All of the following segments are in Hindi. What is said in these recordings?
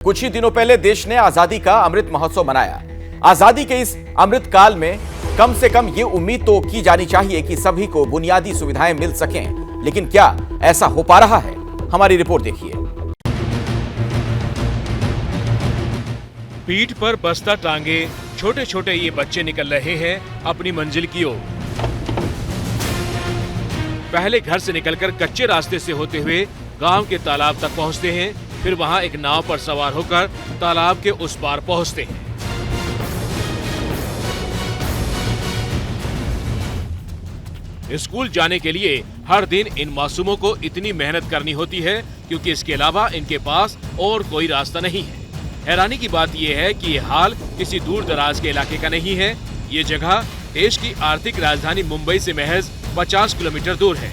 कुछ ही दिनों पहले देश ने आजादी का अमृत महोत्सव मनाया। आजादी के इस अमृत काल में कम से कम ये उम्मीद तो की जानी चाहिए कि सभी को बुनियादी सुविधाएं मिल सकें, लेकिन क्या ऐसा हो पा रहा है? हमारी रिपोर्ट देखिए। पीठ पर बस्ता टांगे छोटे छोटे ये बच्चे निकल रहे हैं अपनी मंजिल की ओर। पहले घर से निकलकर कच्चे रास्ते से होते हुए गांव के तालाब तक पहुंचते हैं, फिर वहां एक नाव पर सवार होकर तालाब के उस पार पहुंचते हैं। स्कूल जाने के लिए हर दिन इन मासूमों को इतनी मेहनत करनी होती है क्योंकि इसके अलावा इनके पास और कोई रास्ता नहीं है। हैरानी की बात यह है कि ये हाल किसी दूर दराज के इलाके का नहीं है। ये जगह देश की आर्थिक राजधानी मुंबई से महज 50 किलोमीटर दूर है।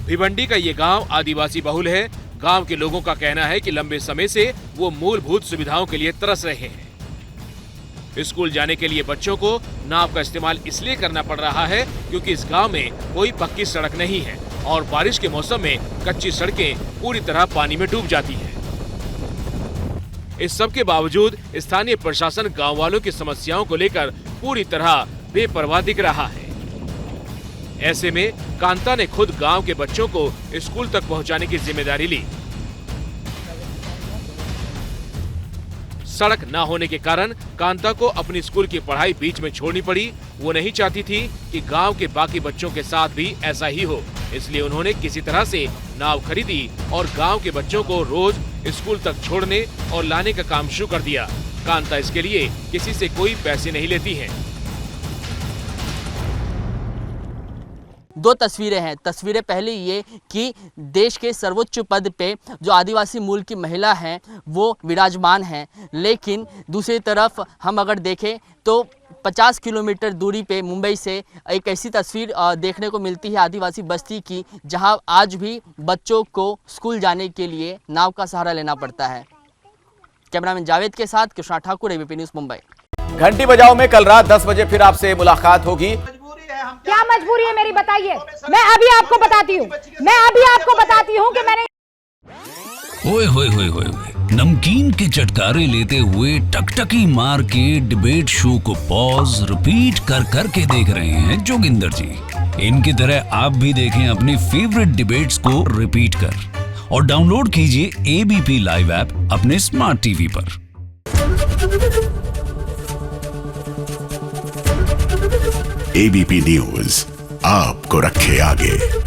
भिवंडी का ये गांव आदिवासी बहुल है। गांव के लोगों का कहना है कि लंबे समय से वो मूलभूत सुविधाओं के लिए तरस रहे हैं। स्कूल जाने के लिए बच्चों को नाव का इस्तेमाल इसलिए करना पड़ रहा है क्योंकि इस गांव में कोई पक्की सड़क नहीं है और बारिश के मौसम में कच्ची सड़कें पूरी तरह पानी में डूब जाती हैं। इस सब के बावजूद स्थानीय प्रशासन गांव वालों की समस्याओं को लेकर पूरी तरह बेपरवाह दिख रहा है। ऐसे में कांता ने खुद गांव के बच्चों को स्कूल तक पहुंचाने की जिम्मेदारी ली। सड़क न होने के कारण कांता को अपनी स्कूल की पढ़ाई बीच में छोड़नी पड़ी। वो नहीं चाहती थी कि गांव के बाकी बच्चों के साथ भी ऐसा ही हो, इसलिए उन्होंने किसी तरह से नाव खरीदी और गांव के बच्चों को रोज स्कूल तक छोड़ने और लाने का काम शुरू कर दिया। कांता इसके लिए किसी से कोई पैसे नहीं लेती है। दो तस्वीरें हैं। तस्वीरें पहली ये कि देश के सर्वोच्च पद पे जो आदिवासी मूल की महिला हैं वो विराजमान हैं, लेकिन दूसरी तरफ हम अगर देखें तो 50 किलोमीटर दूरी पे मुंबई से एक ऐसी तस्वीर देखने को मिलती है आदिवासी बस्ती की, जहां आज भी बच्चों को स्कूल जाने के लिए नाव का सहारा लेना पड़ता है। कैमरामैन जावेद के साथ कृष्णा ठाकुर, एबीपी न्यूज़ मुंबई। घंटी बजाओ में कल रात 10 बजे फिर आपसे मुलाकात होगी। क्या मजबूरी है मेरी, बताइए। मैं अभी आपको बताती हूँ कि मैंने ओए होए होए होए नमकीन के चटकारे लेते हुए टकटकी मार के डिबेट शो को पॉज रिपीट कर कर के देख रहे हैं जोगिंदर जी। इनकी तरह आप भी देखें अपनी फेवरेट डिबेट्स को रिपीट कर और डाउनलोड कीजिए एबीपी लाइव ऐप अपने स्मार्ट टीवी पर। एबीपी न्यूज आपको रखे आगे।